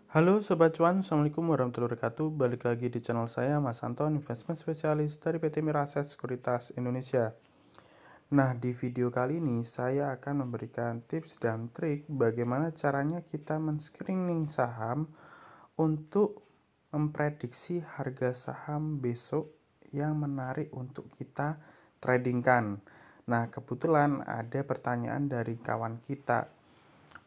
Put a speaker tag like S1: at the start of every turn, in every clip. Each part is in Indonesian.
S1: Halo Sobat Cuan, Assalamualaikum warahmatullahi wabarakatuh. Balik lagi di channel saya, Mas Anton, investment spesialis dari PT Mira Aset Sekuritas Indonesia. Nah, di video kali ini saya akan memberikan tips dan trik bagaimana caranya kita men-screening saham untuk memprediksi harga saham besok yang menarik untuk kita tradingkan. Nah, kebetulan ada pertanyaan dari kawan kita,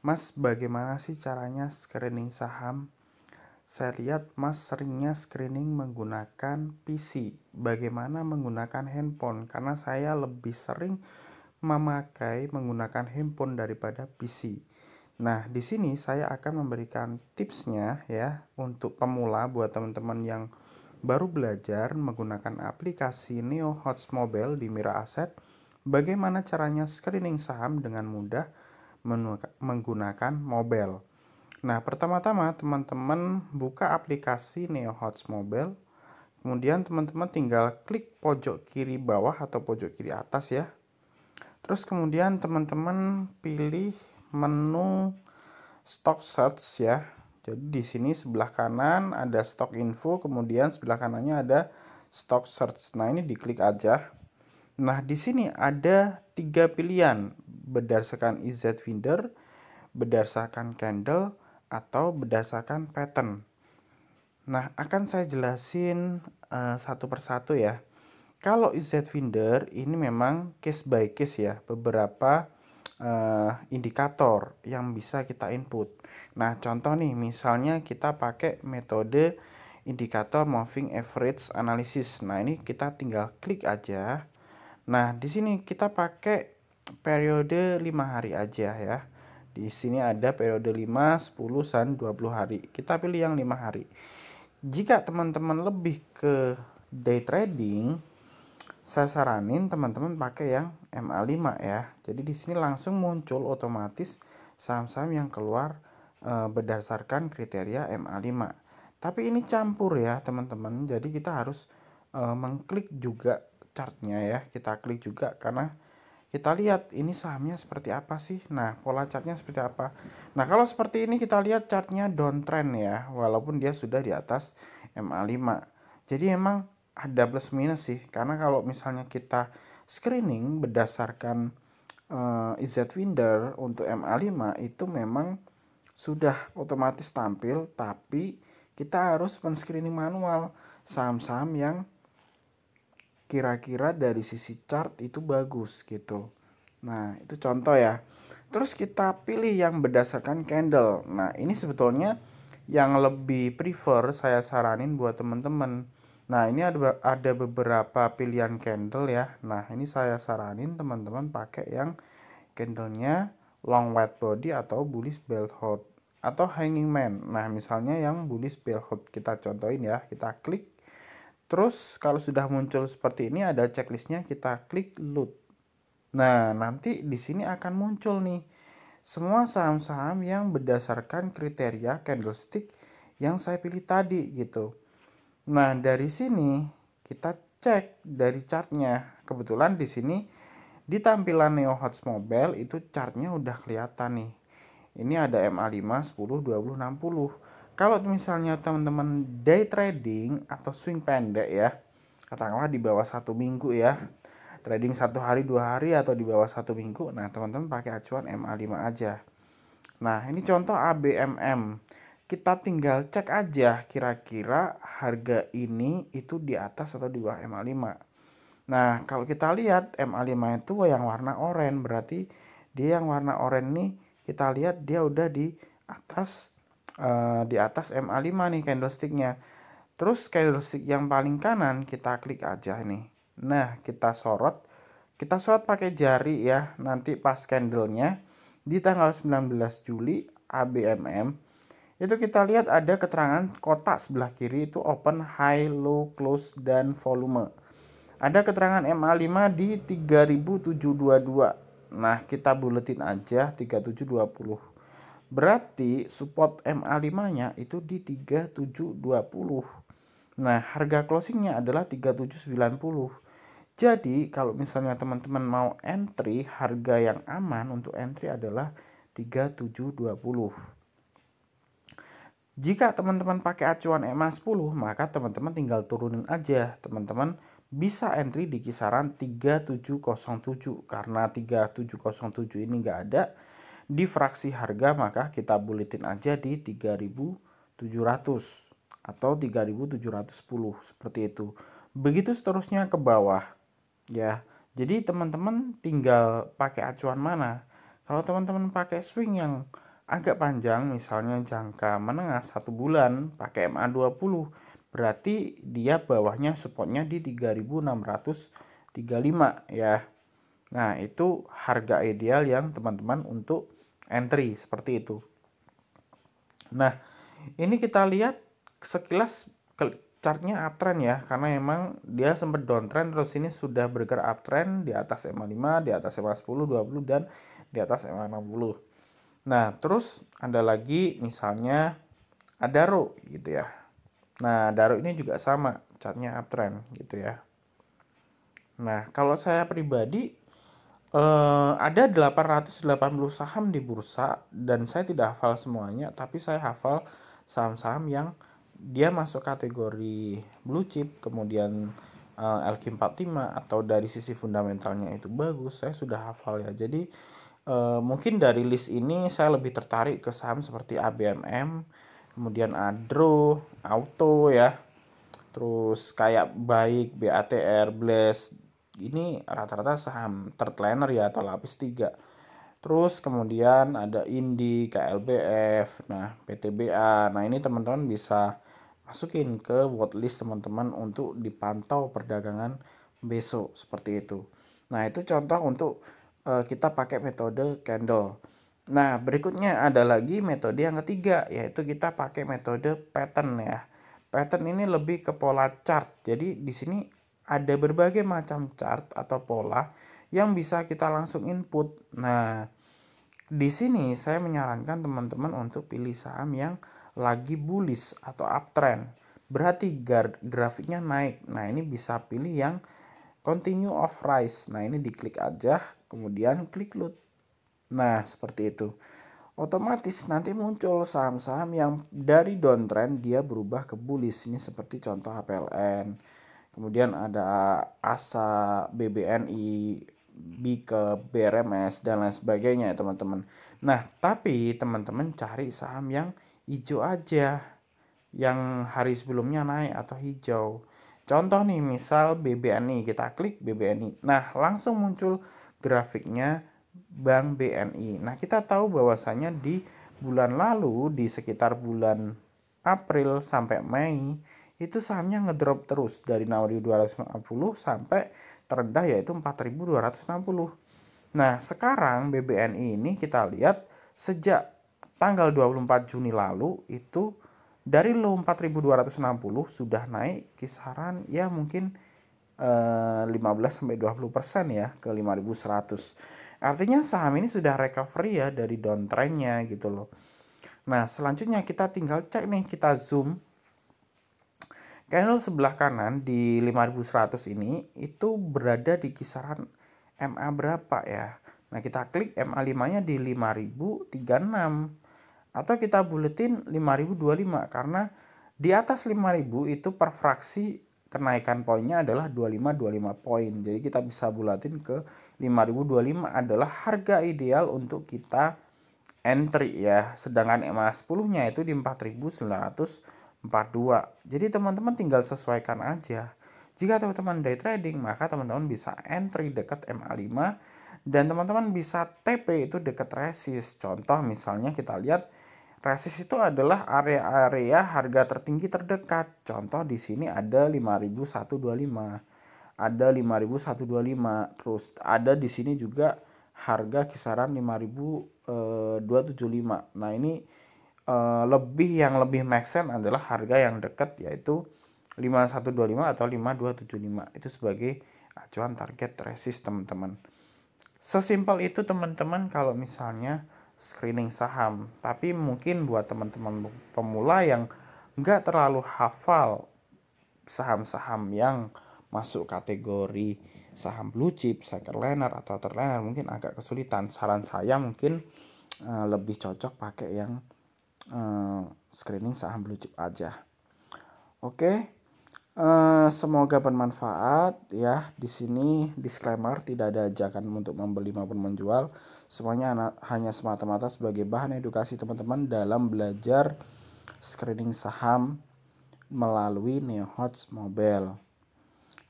S1: Mas, bagaimana sih caranya screening saham? Saya lihat Mas seringnya screening menggunakan PC. Bagaimana menggunakan handphone? Karena saya lebih sering menggunakan handphone daripada PC. Nah, di sini saya akan memberikan tipsnya ya untuk pemula buat teman-teman yang baru belajar menggunakan aplikasi Neo Hots Mobile di Mira Asset. Bagaimana caranya screening saham dengan mudah menggunakan mobile. Nah, pertama-tama teman-teman buka aplikasi Neo Hots Mobile. Kemudian teman-teman tinggal klik pojok kiri bawah atau pojok kiri atas ya. Terus kemudian teman-teman pilih menu Stock Search ya. Jadi di sini sebelah kanan ada Stock Info, kemudian sebelah kanannya ada Stock Search. Nah, ini diklik aja. Nah, di sini ada 3 pilihan berdasarkan IZ Finder, berdasarkan candle, atau berdasarkan pattern. Nah, akan saya jelasin satu persatu ya. Kalau IZ Finder ini memang case by case ya, beberapa indikator yang bisa kita input. Nah, contoh nih, misalnya kita pakai metode indikator moving average analysis. Nah, ini kita tinggal klik aja. Nah, di sini kita pakai periode 5 hari aja ya. Di sini ada periode 5, 10, dan 20 hari. Kita pilih yang 5 hari. Jika teman-teman lebih ke day trading, saya saranin teman-teman pakai yang MA5 ya. Jadi di sini langsung muncul otomatis saham-saham yang keluar berdasarkan kriteria MA5. Tapi ini campur ya, teman-teman. Jadi kita harus mengklik juga chartnya ya. Kita klik juga karena kita lihat ini sahamnya seperti apa sih. Nah, pola chartnya seperti apa. Nah, kalau seperti ini kita lihat chartnya downtrend ya, walaupun dia sudah di atas MA5. Jadi emang ada plus minus sih, karena kalau misalnya kita screening berdasarkan IZ Finder untuk MA5 itu memang sudah otomatis tampil, tapi kita harus men-screening manual saham-saham yang kira-kira dari sisi chart itu bagus gitu. Nah, itu contoh ya. Terus kita pilih yang berdasarkan candle. Nah, ini sebetulnya yang lebih prefer saya saranin buat teman-teman. Nah, ini ada beberapa pilihan candle ya. Nah, ini saya saranin teman-teman pakai yang candlenya long white body atau bullish bell hold atau hanging man. Nah, misalnya yang bullish bell hold kita contohin ya. Kita klik. Terus kalau sudah muncul seperti ini ada checklistnya, kita klik loot. Nah, nanti di sini akan muncul nih semua saham-saham yang berdasarkan kriteria candlestick yang saya pilih tadi gitu. Nah, dari sini kita cek dari chartnya. Kebetulan di sini di tampilan Neo Hots Mobile itu chartnya udah kelihatan nih. Ini ada MA5, 10, 20, 60. Kalau misalnya teman-teman day trading atau swing pendek ya, katakanlah di bawah 1 minggu ya, trading 1 hari 2 hari atau di bawah 1 minggu, nah teman-teman pakai acuan MA5 aja. Nah, ini contoh ABMM. Kita tinggal cek aja kira-kira harga ini itu di atas atau di bawah MA5. Nah, kalau kita lihat MA5 itu yang warna oranye, berarti dia yang warna oranye nih, kita lihat dia udah di atas MA5 nih candlesticknya. Terus candlestick yang paling kanan kita klik aja nih. Nah, kita sorot pakai jari ya. Nanti pas candlenya di tanggal 19 Juli ABMM itu kita lihat ada keterangan kotak sebelah kiri itu open, high, low, close, dan volume. Ada keterangan MA5 di 3722. Nah, kita buletin aja 3720. Berarti support MA5-nya itu di 3720. Nah, harga closingnya adalah 3790. Jadi, kalau misalnya teman-teman mau entry, harga yang aman untuk entry adalah 3720. Jika teman-teman pakai acuan EMA 10, maka teman-teman tinggal turunin aja. Teman-teman bisa entry di kisaran 3707. Karena 3707 ini nggak ada di fraksi harga, maka kita buletin aja di 3700 atau 3710 seperti itu. Begitu seterusnya ke bawah ya. Jadi teman-teman tinggal pakai acuan mana. Kalau teman-teman pakai swing yang agak panjang, misalnya jangka menengah 1 bulan pakai MA20, berarti dia bawahnya supportnya di 3635 ya. Nah, itu harga ideal yang teman-teman untuk entry seperti itu. Nah, ini kita lihat sekilas chartnya uptrend ya, karena emang dia sempat downtrend, terus ini sudah bergerak uptrend di atas MA5, di atas MA10, 20 dan di atas MA60. Nah, terus ada lagi misalnya ada Daro gitu ya. Nah, Daro ini juga sama, chartnya uptrend gitu ya. Nah, kalau saya pribadi ada 880 saham di bursa dan saya tidak hafal semuanya, tapi saya hafal saham-saham yang dia masuk kategori blue chip, kemudian LQ45 atau dari sisi fundamentalnya itu bagus, saya sudah hafal ya. Jadi mungkin dari list ini saya lebih tertarik ke saham seperti ABMM, kemudian Adro, Auto ya, terus kayak Baik, BATR, Blast, ini rata-rata saham third liner ya atau lapis 3. Terus kemudian ada Indi, KLBF, nah PTBA. Nah ini teman-teman bisa masukin ke watchlist teman-teman untuk dipantau perdagangan besok seperti itu. Nah itu contoh untuk kita pakai metode candle. Nah berikutnya ada lagi metode yang ketiga, yaitu kita pakai metode pattern ya. Pattern ini lebih ke pola chart. Jadi di sini ada berbagai macam chart atau pola yang bisa kita langsung input. Nah, di sini saya menyarankan teman-teman untuk pilih saham yang lagi bullish atau uptrend. Berarti grafiknya naik. Nah, ini bisa pilih yang continue of rise. Nah, ini diklik aja, kemudian klik loot. Nah, seperti itu. Otomatis nanti muncul saham-saham yang dari downtrend dia berubah ke bullish. Ini seperti contoh HPLN. Kemudian ada ASA, BBNI, BIKE, BRMS dan lain sebagainya ya teman-teman. Nah, tapi teman-teman cari saham yang hijau aja, yang hari sebelumnya naik atau hijau. Contoh nih, misal BBNI, kita klik BBNI. Nah, langsung muncul grafiknya Bank BNI. Nah, kita tahu bahwasanya di bulan lalu, di sekitar bulan April sampai Mei, itu sahamnya ngedrop terus dari 6.250 sampai terendah yaitu 4.260. Nah, sekarang BBNI ini kita lihat sejak tanggal 24 Juni lalu itu dari low 4.260 sudah naik kisaran ya mungkin 15-20% ya ke 5.100. Artinya saham ini sudah recovery ya dari downtrendnya gitu loh. Nah, selanjutnya kita tinggal cek nih, kita zoom. Candle sebelah kanan di 5.100 ini itu berada di kisaran MA berapa ya? Nah, kita klik MA5-nya di 5.036 atau kita buletin 5.025 karena di atas 5.000 itu per fraksi kenaikan poinnya adalah 25 poin. Jadi kita bisa bulatin ke 5.025 adalah harga ideal untuk kita entry ya. Sedangkan MA 10-nya itu di 4.942. Jadi teman-teman tinggal sesuaikan aja. Jika teman-teman day trading, maka teman-teman bisa entry dekat MA5 dan teman-teman bisa TP itu dekat resist. Contoh misalnya kita lihat resist itu adalah area-area harga tertinggi terdekat. Contoh di sini ada 5.125. Ada 5.125. Terus ada di sini juga harga kisaran 5.275. Nah, ini yang lebih make sense adalah harga yang dekat yaitu 5.125 atau 5.275. Itu sebagai acuan target resist teman-teman. Sesimpel itu teman-teman kalau misalnya screening saham. Tapi mungkin buat teman-teman pemula yang nggak terlalu hafal saham-saham yang masuk kategori saham blue chip, second liner atau third liner mungkin agak kesulitan. Saran saya mungkin lebih cocok pakai yang screening saham blue chip aja. Oke, semoga bermanfaat ya. Di sini disclaimer, tidak ada ajakan untuk membeli maupun menjual. Semuanya hanya semata-mata sebagai bahan edukasi teman-teman dalam belajar screening saham melalui NeoHots Mobile.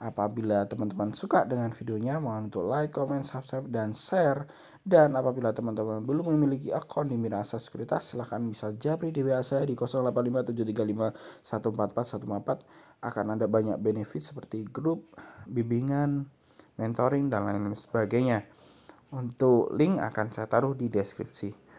S1: Apabila teman-teman suka dengan videonya, mohon untuk like, comment, subscribe, dan share. Dan apabila teman-teman belum memiliki akun di Mirasa Sekuritas, silahkan bisa japri di WA saya di 085735144144. Akan ada banyak benefit seperti grup, bimbingan, mentoring, dan lain sebagainya. Untuk link akan saya taruh di deskripsi.